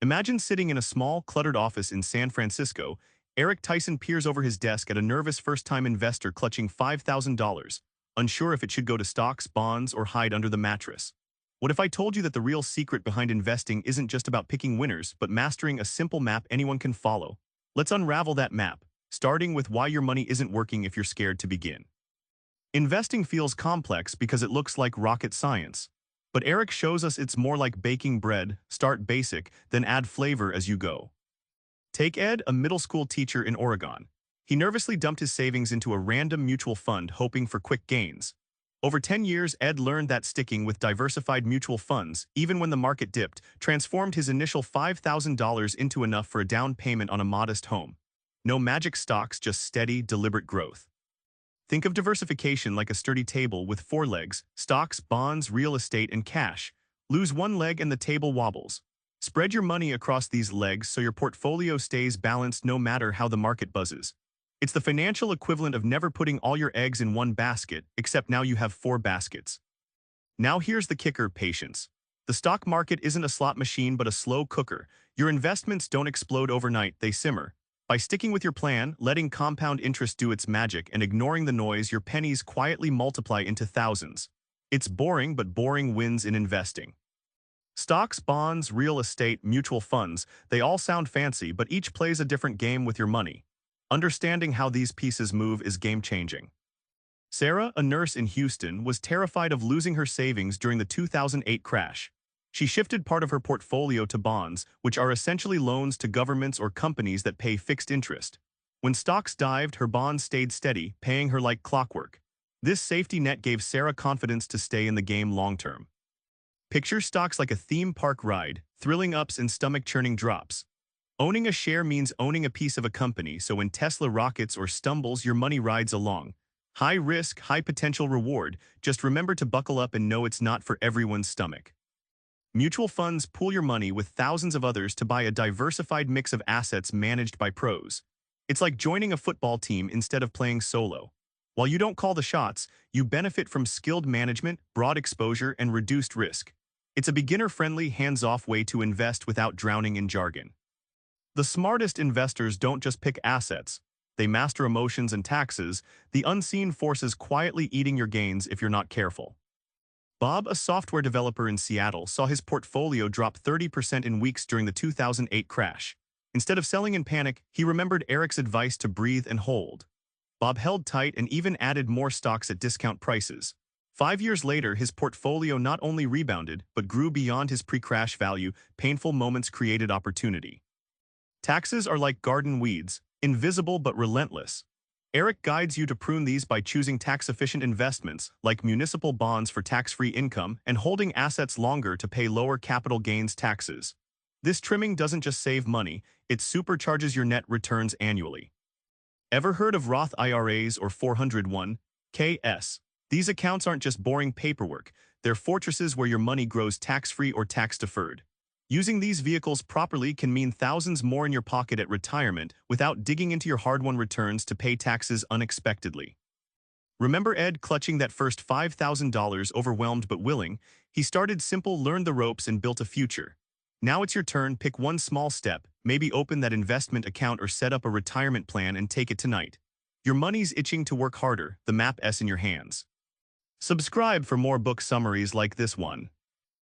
Imagine sitting in a small, cluttered office in San Francisco. Eric Tyson peers over his desk at a nervous first-time investor clutching $5,000, unsure if it should go to stocks, bonds, or hide under the mattress. What if I told you that the real secret behind investing isn't just about picking winners, but mastering a simple map anyone can follow? Let's unravel that map, starting with why your money isn't working if you're scared to begin. Investing feels complex because it looks like rocket science. But Eric shows us it's more like baking bread: start basic, then add flavor as you go. Take Ed, a middle school teacher in Oregon. He nervously dumped his savings into a random mutual fund hoping for quick gains. Over 10 years, Ed learned that sticking with diversified mutual funds, even when the market dipped, transformed his initial $5,000 into enough for a down payment on a modest home. No magic stocks, just steady, deliberate growth. Think of diversification like a sturdy table with 4 legs: stocks, bonds, real estate, and cash. Lose one leg and the table wobbles. Spread your money across these legs so your portfolio stays balanced no matter how the market buzzes. It's the financial equivalent of never putting all your eggs in one basket, except now you have 4 baskets. Now here's the kicker: patience. The stock market isn't a slot machine but a slow cooker. Your investments don't explode overnight, they simmer. By sticking with your plan, letting compound interest do its magic, and ignoring the noise, your pennies quietly multiply into thousands. It's boring, but boring wins in investing. Stocks, bonds, real estate, mutual funds, they all sound fancy, but each plays a different game with your money. Understanding how these pieces move is game-changing. Sarah, a nurse in Houston, was terrified of losing her savings during the 2008 crash. She shifted part of her portfolio to bonds, which are essentially loans to governments or companies that pay fixed interest. When stocks dived, her bonds stayed steady, paying her like clockwork. This safety net gave Sarah confidence to stay in the game long-term. Picture stocks like a theme park ride: thrilling ups and stomach-churning drops. Owning a share means owning a piece of a company, so when Tesla rockets or stumbles, your money rides along. High risk, high potential reward. Just remember to buckle up and know it's not for everyone's stomach. Mutual funds pool your money with thousands of others to buy a diversified mix of assets managed by pros. It's like joining a football team instead of playing solo. While you don't call the shots, you benefit from skilled management, broad exposure, and reduced risk. It's a beginner-friendly, hands-off way to invest without drowning in jargon. The smartest investors don't just pick assets. They master emotions and taxes, the unseen forces quietly eating your gains if you're not careful. Bob, a software developer in Seattle, saw his portfolio drop 30% in weeks during the 2008 crash. Instead of selling in panic, he remembered Eric's advice to breathe and hold. Bob held tight and even added more stocks at discount prices. 5 years later, his portfolio not only rebounded, but grew beyond his pre-crash value. Painful moments created opportunity. Taxes are like garden weeds, invisible but relentless. Eric guides you to prune these by choosing tax-efficient investments, like municipal bonds for tax-free income, and holding assets longer to pay lower capital gains taxes. This trimming doesn't just save money, it supercharges your net returns annually. Ever heard of Roth IRAs or 401(k)s? These accounts aren't just boring paperwork, they're fortresses where your money grows tax-free or tax-deferred. Using these vehicles properly can mean thousands more in your pocket at retirement without digging into your hard-won returns to pay taxes unexpectedly. Remember Ed clutching that first $5,000, overwhelmed but willing? He started simple, learned the ropes, and built a future. Now it's your turn. Pick one small step, maybe open that investment account or set up a retirement plan, and take it tonight. Your money's itching to work harder, the map's in your hands. Subscribe for more book summaries like this one.